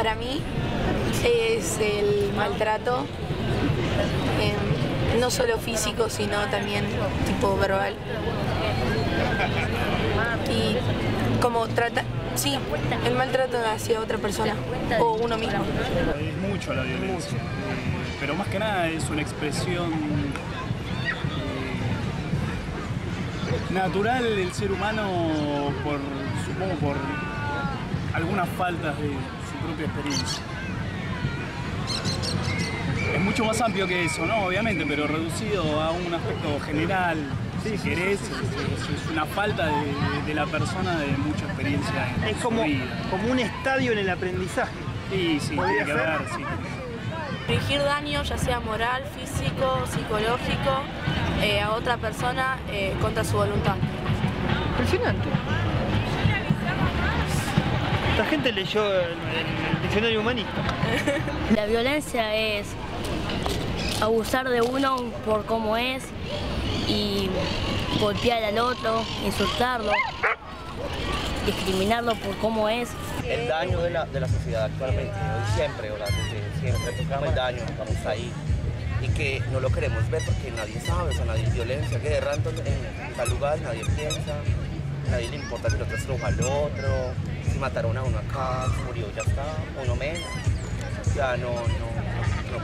Para mí es el maltrato, no solo físico, sino también tipo verbal. Y como trata, sí, el maltrato hacia otra persona o uno mismo. Es mucho la violencia, pero más que nada es una expresión natural del ser humano supongo por algunas faltas de su propia experiencia. Es mucho más amplio que eso, ¿no? Obviamente, pero reducido a un aspecto general. Si querés, es una falta de la persona de mucha experiencia en su vida. Como un estadio en el aprendizaje. Sí, tiene que ver, sí. Infligir daño, ya sea moral, físico, psicológico, a otra persona contra su voluntad. Impresionante. Esta gente leyó el diccionario humanista. La violencia es abusar de uno por cómo es y golpear al otro, insultarlo, discriminarlo por cómo es. El daño de la sociedad actualmente, hoy siempre, ¿verdad? Desde siempre tocamos el daño, estamos ahí y que no lo queremos ver porque nadie sabe, o sea, nadie violencia, guerra en tal lugar, nadie piensa, nadie le importa si el otro estruja al otro, si mataron a uno acá, se murió, ya está, uno menos. O sea, no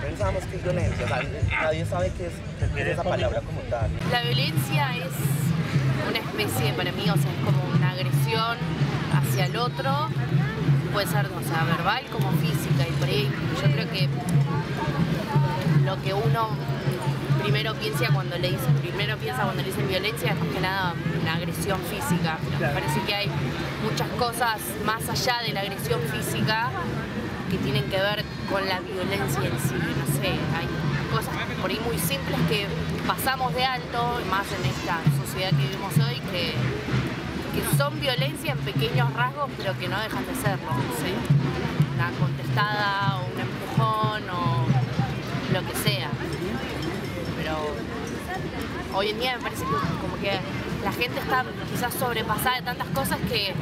pensamos que es violencia, o sea, nadie sabe qué es esa palabra como tal. La violencia es una especie, para mí, o sea, es como una agresión hacia el otro, puede ser, o sea, verbal como física, y por ahí yo creo que lo que uno primero piensa cuando le dicen violencia es más que nada una agresión física. Pero me parece que hay muchas cosas más allá de la agresión física que tienen que ver con la violencia en sí. No sé, hay cosas por ahí muy simples que pasamos de alto, más en esta sociedad que vivimos hoy, que son violencia en pequeños rasgos, pero que no dejan de serlo. No sé, una contestada o un empujón o lo que sea. Pero hoy en día me parece que como que la gente está quizás sobrepasada de tantas cosas que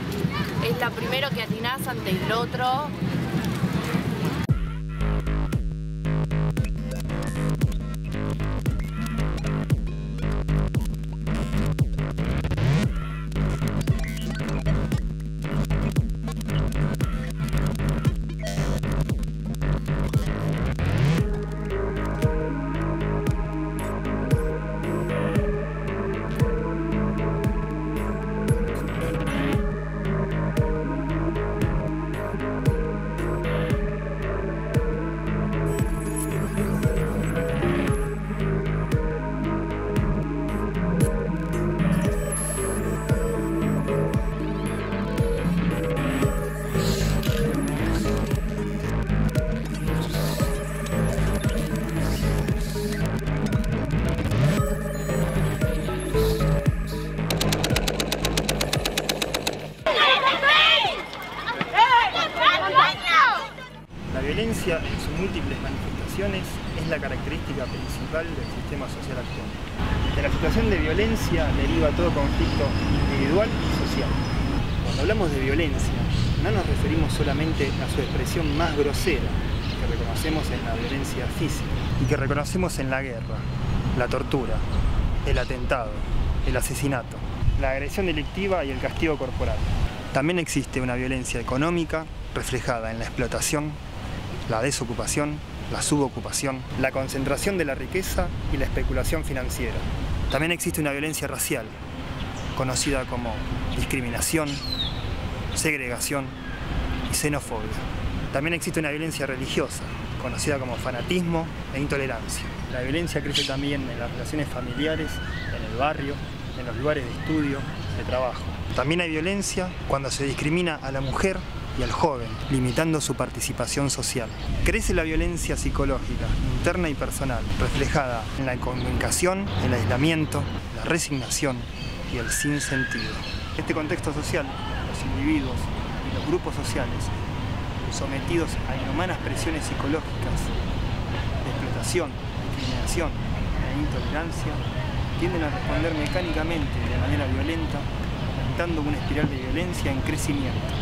es la primero que atinás ante el otro. La violencia en sus múltiples manifestaciones es la característica principal del sistema social actual. De la situación de violencia deriva todo conflicto individual y social. Cuando hablamos de violencia, no nos referimos solamente a su expresión más grosera, que reconocemos en la violencia física y que reconocemos en la guerra, la tortura, el atentado, el asesinato, la agresión delictiva y el castigo corporal. También existe una violencia económica reflejada en la explotación, la desocupación, la subocupación, la concentración de la riqueza y la especulación financiera. También existe una violencia racial, conocida como discriminación, segregación y xenofobia. También existe una violencia religiosa, conocida como fanatismo e intolerancia. La violencia crece también en las relaciones familiares, en el barrio, en los lugares de estudio, de trabajo. También hay violencia cuando se discrimina a la mujer y al joven, limitando su participación social. Crece la violencia psicológica, interna y personal, reflejada en la incomunicación, el aislamiento, la resignación y el sinsentido. En este contexto social, los individuos y los grupos sociales, sometidos a inhumanas presiones psicológicas de explotación, discriminación e intolerancia, tienden a responder mecánicamente de manera violenta, aumentando una espiral de violencia en crecimiento.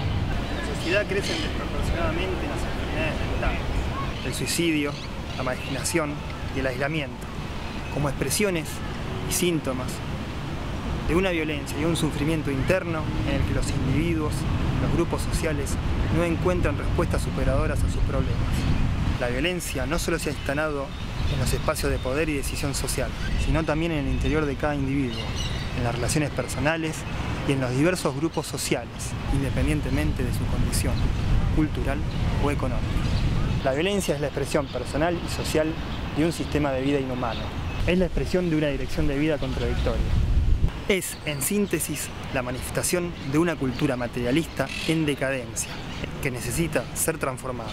La sociedad crece desproporcionadamente en las experiencias enfrentamos: el suicidio, la marginación y el aislamiento, como expresiones y síntomas de una violencia y un sufrimiento interno en el que los individuos, los grupos sociales, no encuentran respuestas superadoras a sus problemas. La violencia no solo se ha instalado en los espacios de poder y decisión social, sino también en el interior de cada individuo, en las relaciones personales y en los diversos grupos sociales, independientemente de su condición cultural o económica. La violencia es la expresión personal y social de un sistema de vida inhumano. Es la expresión de una dirección de vida contradictoria. Es, en síntesis, la manifestación de una cultura materialista en decadencia, que necesita ser transformada.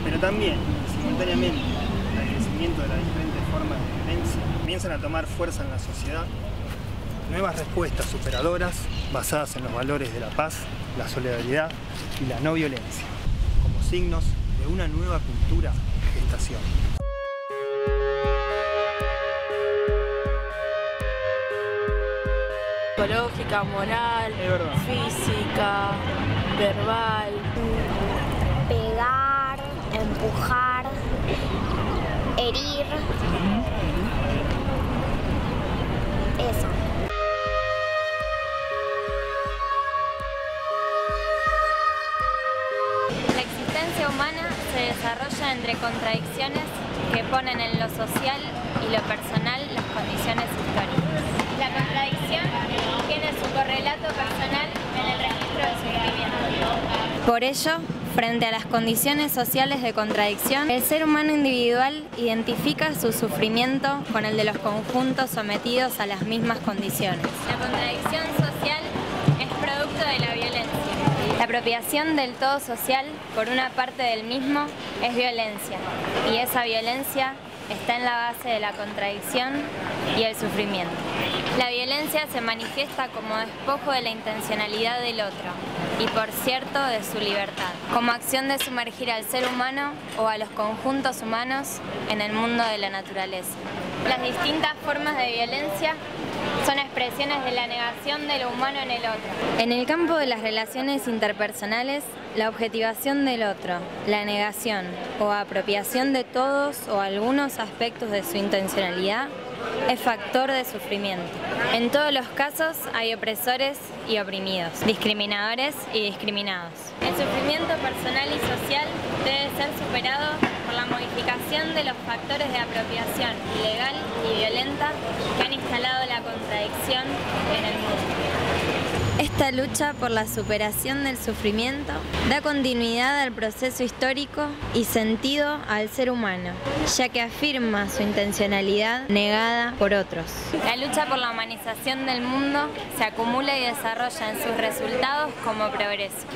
Pero también, simultáneamente, al crecimiento de las diferentes formas de violencia, comienzan a tomar fuerza en la sociedad nuevas respuestas superadoras basadas en los valores de la paz, la solidaridad y la no violencia, como signos de una nueva cultura en gestación. Psicológica, moral, física, verbal. Pegar, empujar, herir. Eso. La existencia humana se desarrolla entre contradicciones que ponen en lo social y lo personal las condiciones históricas. La contradicción tiene su correlato personal en el registro de sufrimiento. Por ello, frente a las condiciones sociales de contradicción, el ser humano individual identifica su sufrimiento con el de los conjuntos sometidos a las mismas condiciones. La contradicción social es producto de la violencia. La apropiación del todo social por una parte del mismo es violencia, y esa violencia está en la base de la contradicción y el sufrimiento. La violencia se manifiesta como despojo de la intencionalidad del otro y, por cierto, de su libertad, como acción de sumergir al ser humano o a los conjuntos humanos en el mundo de la naturaleza. Las distintas formas de violencia son expresiones de la negación de lo humano en el otro. En el campo de las relaciones interpersonales, la objetivación del otro, la negación o apropiación de todos o algunos aspectos de su intencionalidad es factor de sufrimiento. En todos los casos hay opresores y oprimidos, discriminadores y discriminados. El sufrimiento personal y social debe ser superado por la modificación de los factores de apropiación ilegal y violenta que han instalado la contradicción en el mundo. Esta lucha por la superación del sufrimiento da continuidad al proceso histórico y sentido al ser humano, ya que afirma su intencionalidad negada por otros. La lucha por la humanización del mundo se acumula y desarrolla en sus resultados como progreso.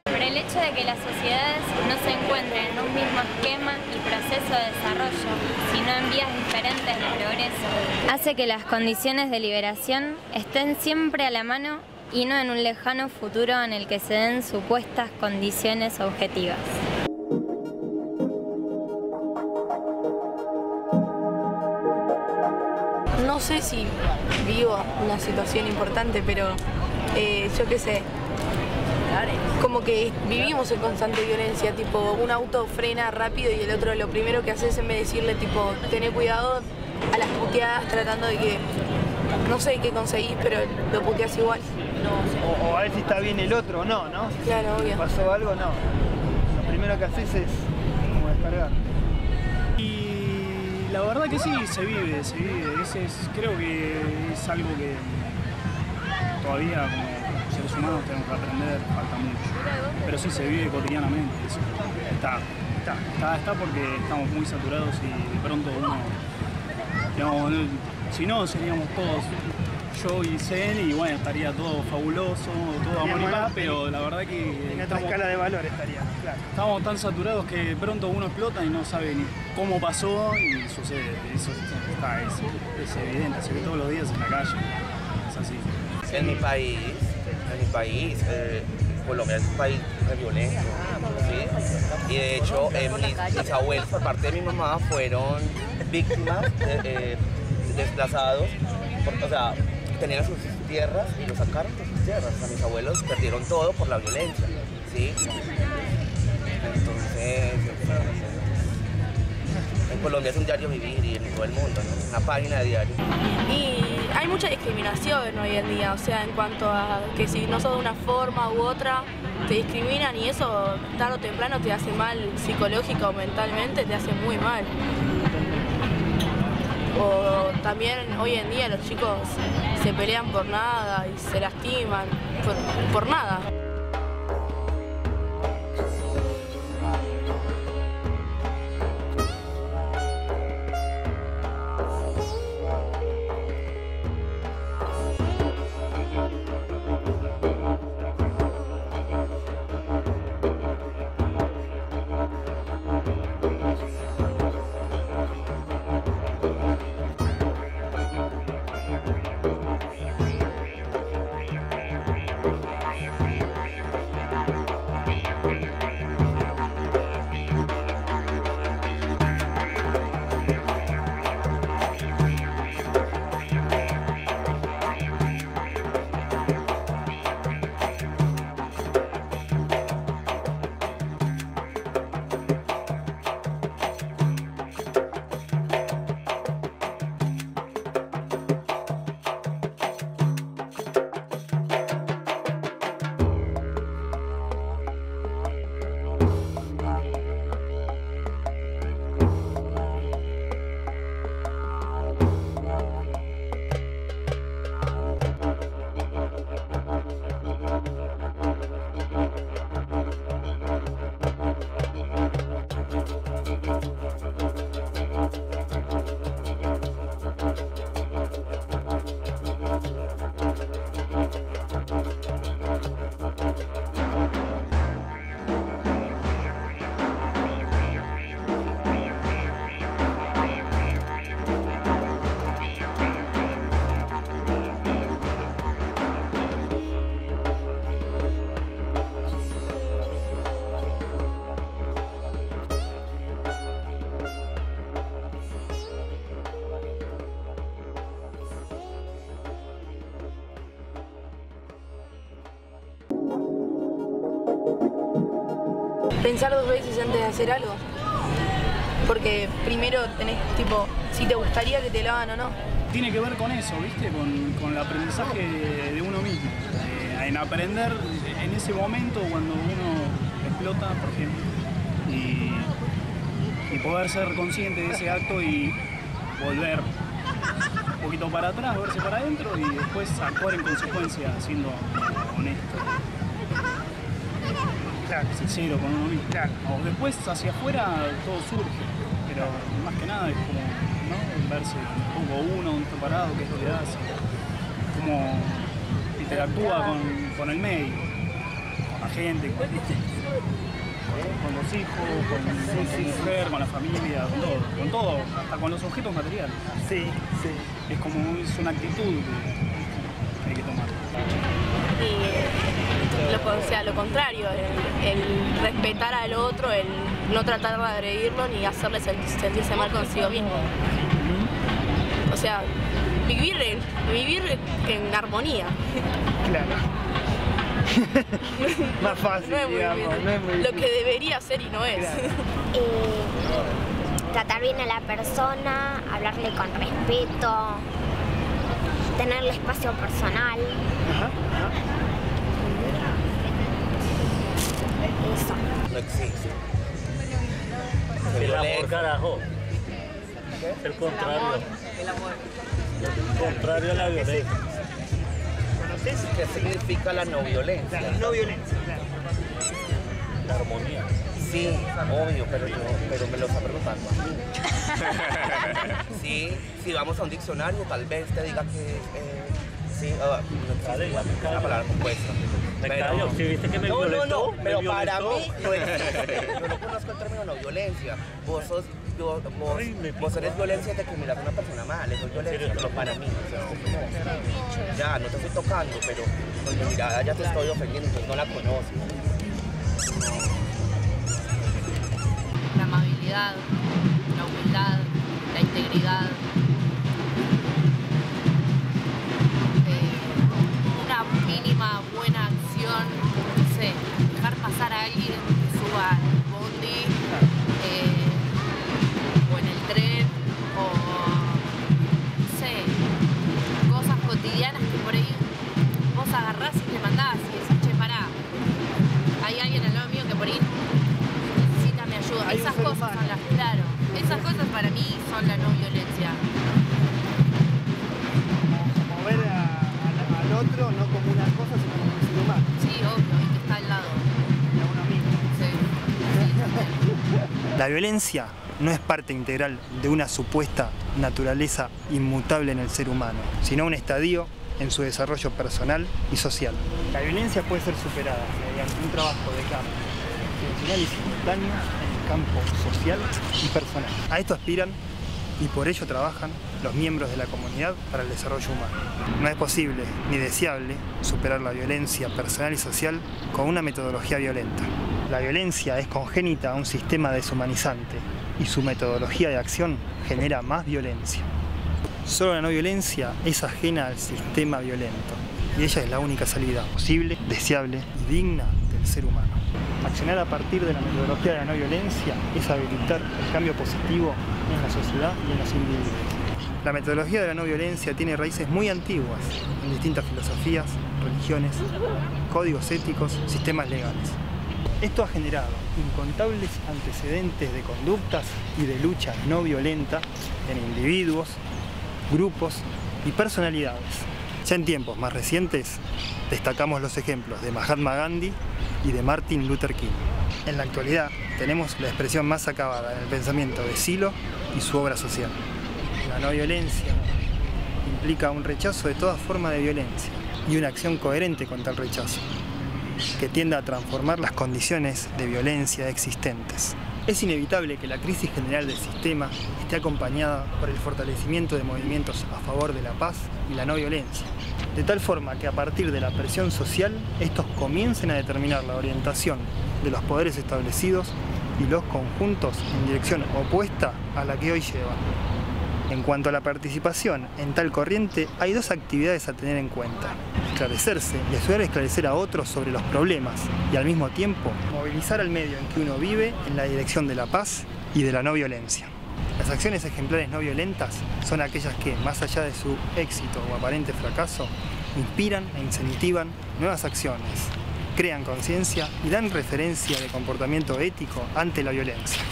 Pero el hecho de que las sociedades no se encuentren en un mismo esquema y proceso de desarrollo, sino en vías diferentes de progreso, hace que las condiciones de liberación estén siempre a la mano y no en un lejano futuro en el que se den supuestas condiciones objetivas. No sé si vivo una situación importante, pero yo qué sé, como que vivimos en constante violencia, tipo un auto frena rápido y el otro lo primero que haces en vez de decirle tipo, tené cuidado, a las puteadas tratando de que, no sé qué conseguís, pero lo puteás igual. O a ver si está bien el otro o no, ¿no? Claro, obvio. ¿Pasó algo? No. Lo primero que haces es como descargar. Y la verdad que sí, se vive. Creo que es algo que todavía como seres humanos tenemos que aprender, falta mucho. Pero sí se vive cotidianamente, eso. Está porque estamos muy saturados y de pronto uno, digamos, si no seríamos todos yo y Zen y bueno, estaría todo fabuloso, todo amor y paz, pero la verdad que en otra escala de valor estaría, claro. Estamos tan saturados que de pronto uno explota y no sabe ni cómo pasó y sucede. Eso es evidente, se ve todos los días en la calle, es así. En mi país, Colombia es un país muy violento, ¿sí? Y de hecho mis abuelos por parte de mi mamá fueron víctimas desplazados, o sea, tenían sus tierras y los sacaron de sus tierras. O sea, mis abuelos perdieron todo por la violencia, ¿sí? Entonces, Colombia es un diario vivir y en todo el mundo, ¿no? Una página de diario. Y hay mucha discriminación hoy en día, o sea, en cuanto a que si no sos de una forma u otra, te discriminan y eso tarde o temprano te hace mal psicológico o mentalmente, te hace muy mal. O también hoy en día los chicos se pelean por nada y se lastiman por nada. Pensar dos veces antes de hacer algo. Porque primero tenés, tipo, si te gustaría que te lo hagan o no. Tiene que ver con eso, ¿viste? Con el aprendizaje de uno mismo. En aprender en ese momento cuando uno explota, por ejemplo, y poder ser consciente de ese acto y volver un poquito para atrás, verse para adentro y después actuar en consecuencia, siendo honesto. Claro, sincero con uno mismo. Claro. O después hacia afuera todo surge, pero más que nada es como, ¿no? Verse un poco uno preparado, qué es lo que hace, cómo interactúa con el medio, con la gente, con los hijos, con su mujer, con la familia, con todo, hasta con los objetos materiales. Sí, sí. Es como una actitud que hay que tomar. Y lo contrario, el respetar al otro, el no tratar de agredirlo ni hacerle sentirse mal consigo mismo. O sea, vivir en armonía. Claro. Más fácil, no es muy digamos, bien. no es muy lo difícil. que debería ser y no es. Claro. Tratar bien a la persona, hablarle con respeto, tenerle espacio personal. Ajá, ajá. Eso. No existe. El amor, carajo. El contrario. El amor. El contrario a la violencia. ¿Conoces? ¿Qué significa la no violencia? La no violencia, claro. La armonía. Sí, obvio, pero me lo está preguntando a mí. Sí, si vamos a un diccionario, tal vez te diga que sí, una palabra compuesta. Me callo, si viste que me violentó. No, pero me para violentó. mí no existe. Yo no conozco el término no violencia. Vos eres violencia de que miras a una persona mal, eso es violencia, pero para mí, o sea, es como, ya, no te estoy tocando, pero con mi mirada ya te estoy ofendiendo, entonces no la conoces. La amabilidad, la humildad, la integridad. Una mínima buena acción, no sé, dejar pasar a alguien que suba al bondi o en el tren ser cosas humano. son las, claro, esas cosas para mí son la no violencia. Como ver al otro no como una cosa, sino como un ser humano. Sí, obvio, y que está al lado. Y a uno mismo. Sí. La violencia no es parte integral de una supuesta naturaleza inmutable en el ser humano, sino un estadio en su desarrollo personal y social. La violencia puede ser superada mediante un trabajo de cambio intencional y simultáneo en el campo social y personal. A esto aspiran y por ello trabajan los miembros de la comunidad para el desarrollo humano. No es posible ni deseable superar la violencia personal y social con una metodología violenta. La violencia es congénita a un sistema deshumanizante y su metodología de acción genera más violencia. Solo la no violencia es ajena al sistema violento y ella es la única salida posible, deseable y digna del ser humano. Accionar a partir de la metodología de la no violencia es habilitar el cambio positivo en la sociedad y en los individuos. La metodología de la no violencia tiene raíces muy antiguas en distintas filosofías, religiones, códigos éticos, sistemas legales. Esto ha generado incontables antecedentes de conductas y de lucha no violenta en individuos, grupos y personalidades. Ya en tiempos más recientes destacamos los ejemplos de Mahatma Gandhi y de Martin Luther King. En la actualidad tenemos la expresión más acabada en el pensamiento de Silo y su obra social. La no violencia implica un rechazo de toda forma de violencia y una acción coherente con tal rechazo, que tienda a transformar las condiciones de violencia existentes. Es inevitable que la crisis general del sistema esté acompañada por el fortalecimiento de movimientos a favor de la paz y la no violencia, de tal forma que a partir de la presión social, estos comiencen a determinar la orientación de los poderes establecidos y los conjuntos en dirección opuesta a la que hoy llevan. En cuanto a la participación en tal corriente, hay dos actividades a tener en cuenta: esclarecerse y ayudar a esclarecer a otros sobre los problemas y al mismo tiempo movilizar al medio en que uno vive en la dirección de la paz y de la no violencia. Las acciones ejemplares no violentas son aquellas que, más allá de su éxito o aparente fracaso, inspiran e incentivan nuevas acciones, crean conciencia y dan referencia de comportamiento ético ante la violencia.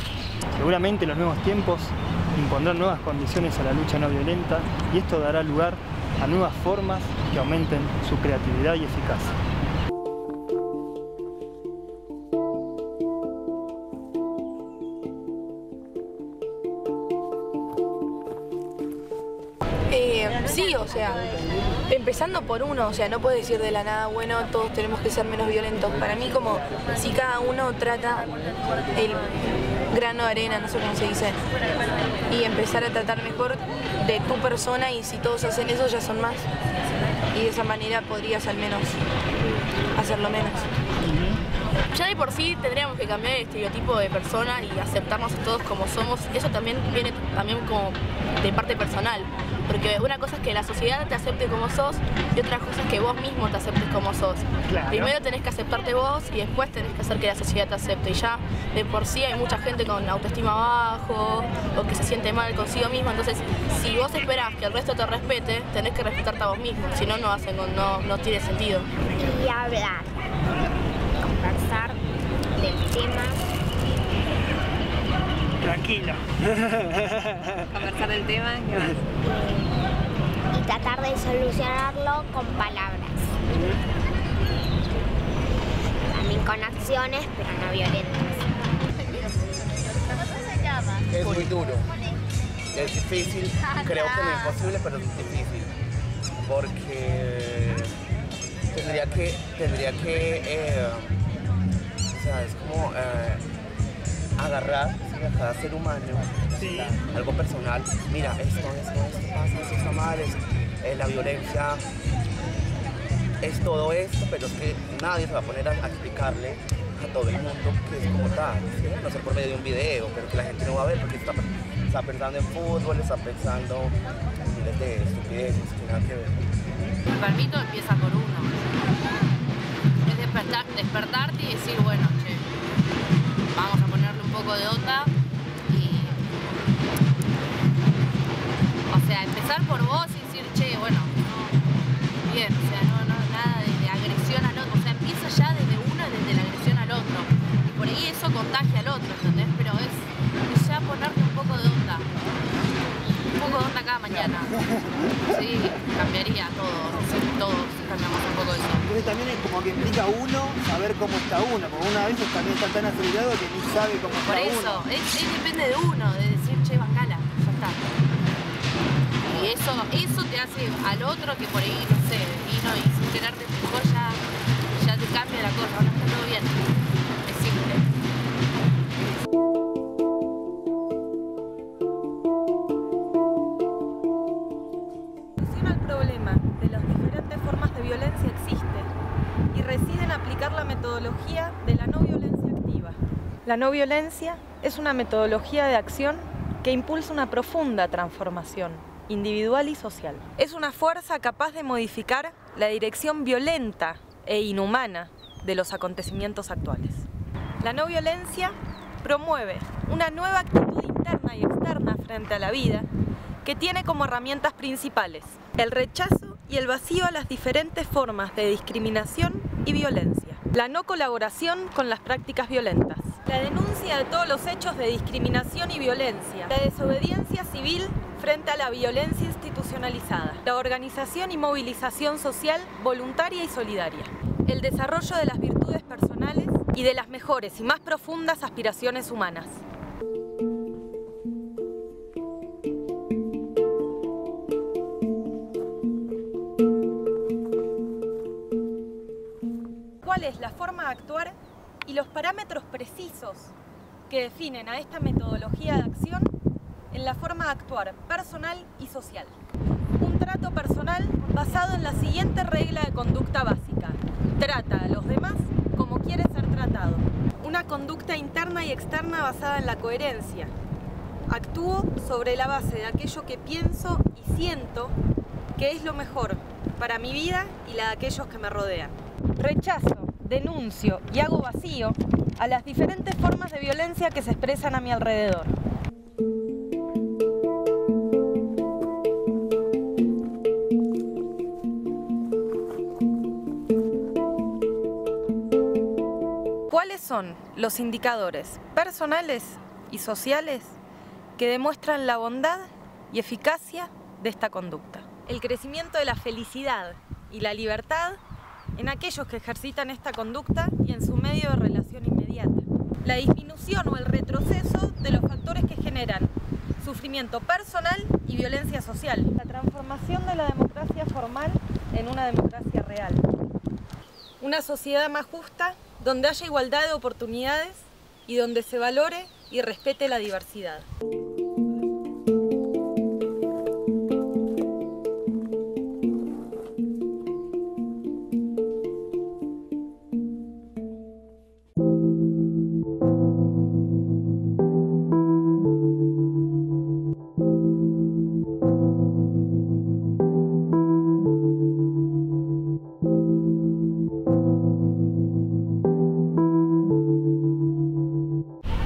Seguramente los nuevos tiempos impondrán nuevas condiciones a la lucha no violenta y esto dará lugar a nuevas formas que aumenten su creatividad y eficacia. Sí, o sea, empezando por uno, o sea, no puedes decir de la nada, bueno, todos tenemos que ser menos violentos. Para mí, como si cada uno trata el grano de arena, no sé cómo se dice, y empezar a tratar mejor de tu persona, y si todos hacen eso ya son más, y de esa manera podrías al menos hacerlo menos. Ya de por sí tendríamos que cambiar el estereotipo de persona y aceptarnos a todos como somos. Eso también viene como de parte personal, porque una cosa es que la sociedad te acepte como sos y otra cosa es que vos mismo te aceptes como sos. Claro. Primero tenés que aceptarte vos y después tenés que hacer que la sociedad te acepte. Y ya de por sí hay mucha gente con autoestima bajo o que se siente mal consigo mismo. Entonces, si vos esperás que el resto te respete, tenés que respetarte a vos mismo. Si no, no tiene sentido. Y hablar, conversar del tema. Tranquila. Conversar del tema, ¿qué más? Y tratar de solucionarlo con palabras. También con acciones, pero no violentas. Es muy duro, es difícil, creo que no es imposible, pero es difícil, porque tendría que o sea, es como agarrar a cada ser humano, Sí. algo personal, mira, esto pasa, esto está mal, la violencia es todo esto, pero es que nadie se va a poner a explicarle a todo el mundo que es como tal, ¿sí? No sé, por medio de un video, pero que la gente no va a ver porque está pensando en fútbol, está pensando en miles de estupideces que nada que ver. El permito empieza por uno. Es despertarte y decir, bueno, che, vamos a ponerle un poco de onda y... O sea, empezar por vos y decir, che, bueno, no, bien, o sea, nada de agresión al otro. O sea, empieza ya desde uno, desde la agresión al otro. Y por ahí eso contagia al otro, ¿entendés? Pero es Sí, cambiaría todo, sí, todos cambiamos un poco eso. Entonces también es como que implica uno saber cómo está uno, porque una vez también está tan acelerado que ni sabe cómo está uno. Por eso, depende de uno, de decir, che, bancala, ya está. Y eso te hace al otro que por ahí, no sé, vino y sin querer te empujó, ya te cambia la cosa, ahora está todo bien. Es simple. Violencia existe y reside en aplicar la metodología de la no violencia activa. La no violencia es una metodología de acción que impulsa una profunda transformación individual y social. Es una fuerza capaz de modificar la dirección violenta e inhumana de los acontecimientos actuales. La no violencia promueve una nueva actitud interna y externa frente a la vida que tiene como herramientas principales el rechazo y el vacío a las diferentes formas de discriminación y violencia, la no colaboración con las prácticas violentas, la denuncia de todos los hechos de discriminación y violencia, la desobediencia civil frente a la violencia institucionalizada, la organización y movilización social voluntaria y solidaria, el desarrollo de las virtudes personales y de las mejores y más profundas aspiraciones humanas. ¿Cuál es la forma de actuar y los parámetros precisos que definen a esta metodología de acción en la forma de actuar personal y social? Un trato personal basado en la siguiente regla de conducta básica: trata a los demás como quiere ser tratado. Una conducta interna y externa basada en la coherencia. Actúo sobre la base de aquello que pienso y siento que es lo mejor para mi vida y la de aquellos que me rodean. Rechazo, denuncio y hago vacío a las diferentes formas de violencia que se expresan a mi alrededor. ¿Cuáles son los indicadores personales y sociales que demuestran la bondad y eficacia de esta conducta? El crecimiento de la felicidad y la libertad en aquellos que ejercitan esta conducta y en su medio de relación inmediata. La disminución o el retroceso de los factores que generan sufrimiento personal y violencia social. La transformación de la democracia formal en una democracia real. Una sociedad más justa, donde haya igualdad de oportunidades y donde se valore y respete la diversidad.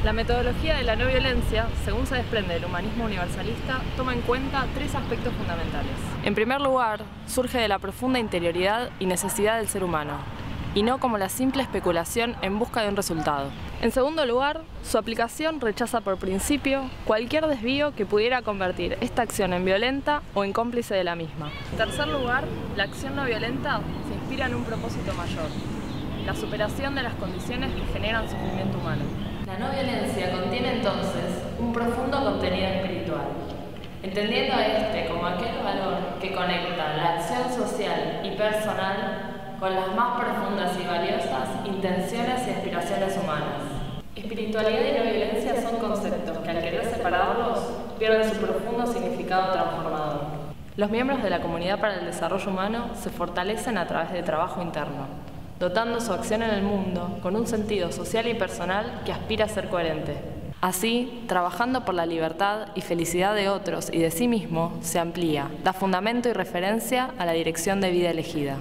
La metodología de la no violencia, según se desprende del humanismo universalista, toma en cuenta tres aspectos fundamentales. En primer lugar, surge de la profunda interioridad y necesidad del ser humano, y no como la simple especulación en busca de un resultado. En segundo lugar, su aplicación rechaza por principio cualquier desvío que pudiera convertir esta acción en violenta o en cómplice de la misma. En tercer lugar, la acción no violenta se inspira en un propósito mayor: la superación de las condiciones que generan sufrimiento humano. La no violencia contiene entonces un profundo contenido espiritual, entendiendo a este como aquel valor que conecta la acción social y personal con las más profundas y valiosas intenciones y aspiraciones humanas. Espiritualidad y no violencia son conceptos que, al querer separarlos, pierden su profundo significado transformador. Los miembros de la Comunidad para el Desarrollo Humano se fortalecen a través de trabajo interno, dotando su acción en el mundo con un sentido social y personal que aspira a ser coherente. Así, trabajando por la libertad y felicidad de otros y de sí mismo, se amplía, da fundamento y referencia a la dirección de vida elegida.